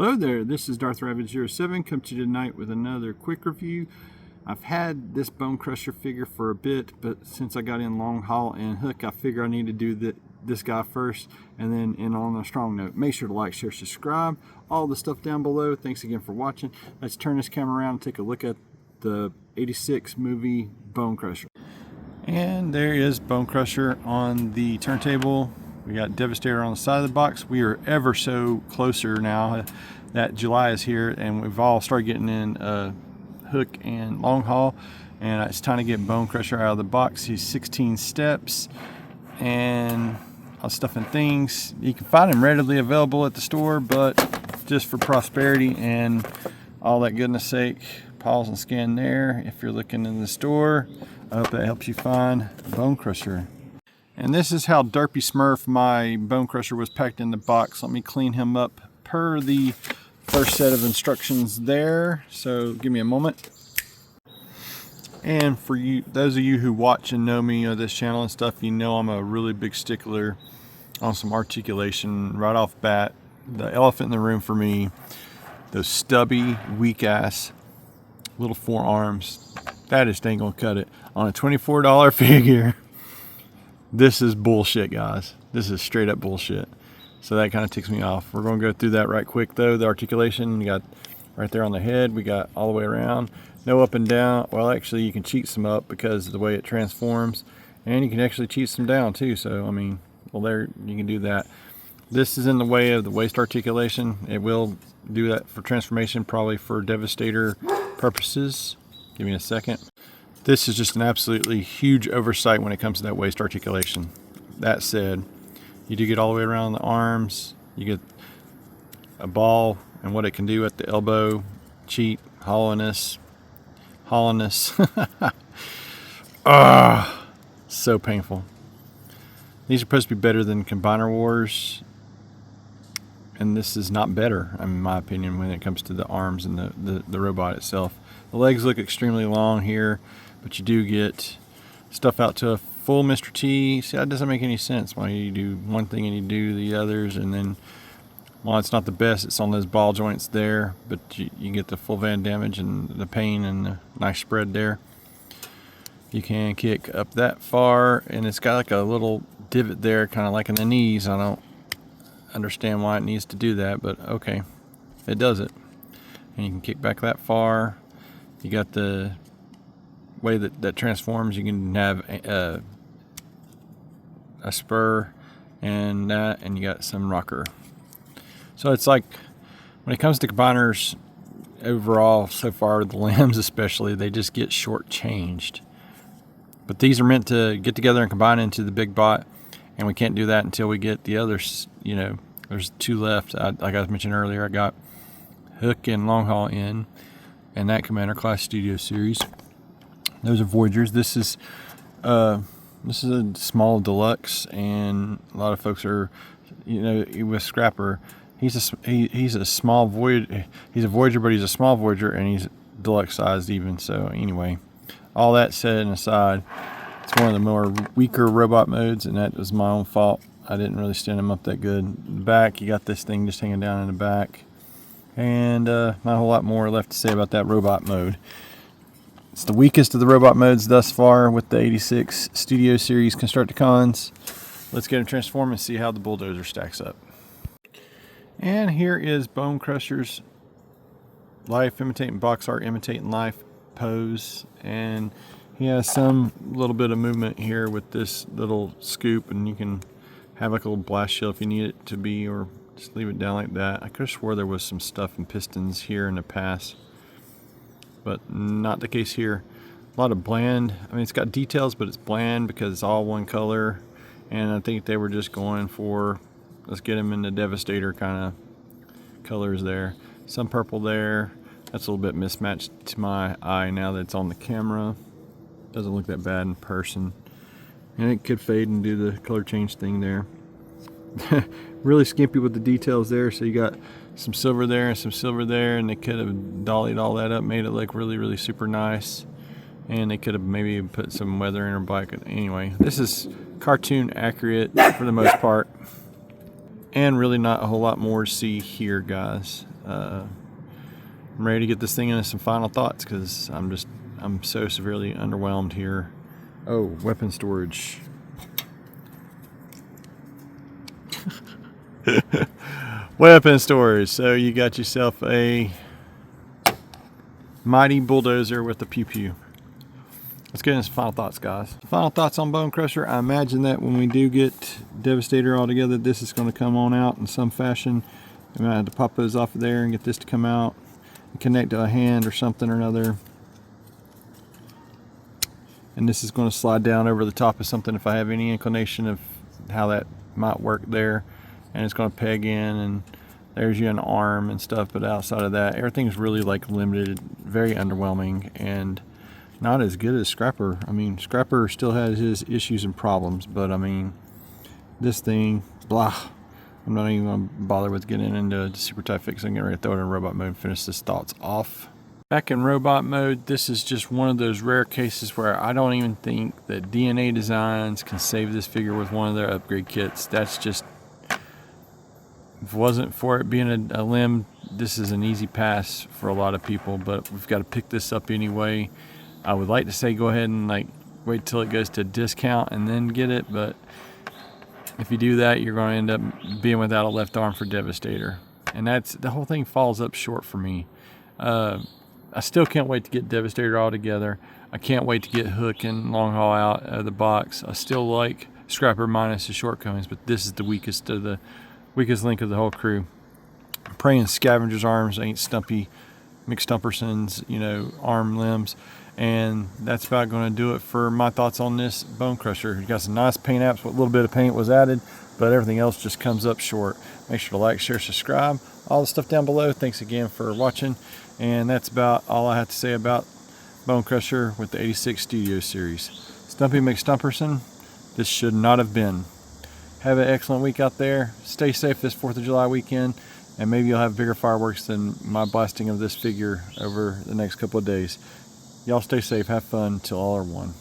Hello there, this is Darth Rabbit07, come to you tonight with another quick review. I've had this Bonecrusher figure for a bit, but since I got in long haul and hook, I figure I need to do this guy first and then end on a strong note. Make sure to like, share, subscribe, all the stuff down below. Thanks again for watching. Let's turn this camera around and take a look at the 86 movie Bonecrusher. And there is Bonecrusher on the turntable. We got Devastator on the side of the box. We are ever so closer now that July is here, and we've all started getting in hook and long haul, and it's time to get Bonecrusher out of the box. He's 16 steps and all stuff and things. You can find him readily available at the store, but just for prosperity and all that goodness sake, pause and scan there if you're looking in the store. I hope that helps you find Bonecrusher. And this is how Derpy Smurf, my Bonecrusher, was packed in the box. Let me clean him up per the first set of instructions there. So give me a moment. And for you, those of you who watch and know me on this channel and stuff, you know I'm a really big stickler on some articulation right off bat. The elephant in the room for me, those stubby, weak ass little forearms, that just ain't gonna cut it on a $24 figure. This is bullshit, guys. This is straight up bullshit. So that kind of ticks me off. We're going to go through that right quick though. The articulation, you got right there on the head. We got all the way around. No up and down. Well, actually you can cheat some up because of the way it transforms. And you can actually cheat some down too. So, I mean, well there, you can do that. This is in the way of the waist articulation. It will do that for transformation, probably for Devastator purposes. Give me a second. This is just an absolutely huge oversight when it comes to that waist articulation. That said, you do get all the way around the arms. You get a ball and what it can do at the elbow, cheat, hollowness. So painful. These are supposed to be better than Combiner Wars, and this is not better, in my opinion, when it comes to the arms and the robot itself. The legs look extremely long here, but you do get stuff out to a full Mr. T. See, that doesn't make any sense. Why you do one thing and you do the others, and then, while it's not the best, it's on those ball joints there, but you get the full van damage and the pain and the nice spread there. You can kick up that far, and it's got like a little divot there, kind of like in the knees. I don't understand why it needs to do that, but okay, it does it. And you can kick back that far. You got the way that transforms. You can have a spur and that, and you got some rocker. So it's like, when it comes to combiners overall so far, the limbs especially, they just get shortchanged. But these are meant to get together and combine into the big bot, and we can't do that until we get the others. You know, there's two left. Like I mentioned earlier, I got hook and long haul in, and that Commander Class Studio Series. Those are Voyagers. This is a small deluxe, and a lot of folks are, you know, with Scrapper. He's a small Voyager. He's a Voyager, but he's a small Voyager, and he's deluxe sized even. So anyway, all that said and aside, it's one of the more weaker robot modes, and that was my own fault. I didn't really stand him up that good. In the back, you got this thing just hanging down in the back, and not a whole lot more left to say about that robot mode. It's the weakest of the robot modes thus far with the 86 Studio Series Constructicons. Let's get him transformed and see how the bulldozer stacks up. And here is Bonecrusher's life imitating box art, imitating life pose. And he has some little bit of movement here with this little scoop, and you can have like a little blast shield if you need it to be, or just leave it down like that. I could have swore there was some stuff in pistons here in the past, but not the case here. A lot of bland. I mean, it's got details, but it's bland because it's all one color. And I think they were just going for, let's get him in the Devastator kind of colors there. Some purple there. That's a little bit mismatched to my eye now that it's on the camera. Doesn't look that bad in person. And it could fade and do the color change thing there. Really skimpy with the details there. So you got some silver there and some silver there, and they could have dollied all that up, made it look really, really super nice. And they could have maybe put some weather in or black. Anyway, this is cartoon accurate for the most part, and really not a whole lot more to see here, guys. I'm ready to get this thing into some final thoughts because I'm so severely underwhelmed here. Oh, weapon storage. Weapon storage. So you got yourself a mighty bulldozer with a pew pew. Let's get into some final thoughts, guys. Final thoughts on Bonecrusher. I imagine that when we do get Devastator all together, this is going to come on out in some fashion. We might have to pop those off of there and get this to come out and connect to a hand or something or another. And this is going to slide down over the top of something if I have any inclination of how that might work there. And it's going to peg in, and there's you an arm and stuff, but outside of that, everything's really like limited, very underwhelming, and not as good as Scrapper. I mean, Scrapper still has his issues and problems, but I mean, this thing, blah. I'm not even going to bother with getting into super tight fix. I'm getting ready to throw it in robot mode and finish this thoughts off. Back in robot mode, this is just one of those rare cases where I don't even think that DNA Designs can save this figure with one of their upgrade kits. That's just, if it wasn't for it being a limb, this is an easy pass for a lot of people, but we've got to pick this up anyway. I would like to say go ahead and like wait till it goes to discount and then get it, but if you do that, you're going to end up being without a left arm for Devastator, and that's, the whole thing falls up short for me. I still can't wait to get Devastator all together. I can't wait to get Hook and Long Haul out of the box. I still like Scrapper minus his shortcomings, but this is the weakest link of the whole crew. I'm praying Scavenger's arms ain't Stumpy McStumperson's, arm limbs. And that's about going to do it for my thoughts on this Bonecrusher. You got some nice paint apps. What little bit of paint was added, but everything else just comes up short. Make sure to like, share, subscribe. All the stuff down below. Thanks again for watching. And that's about all I have to say about Bonecrusher with the 86 Studio Series. Stumpy McStumperson, this should not have been. Have an excellent week out there. Stay safe this 4th of July weekend. And maybe you'll have bigger fireworks than my blasting of this figure over the next couple of days. Y'all stay safe, have fun, till all are one.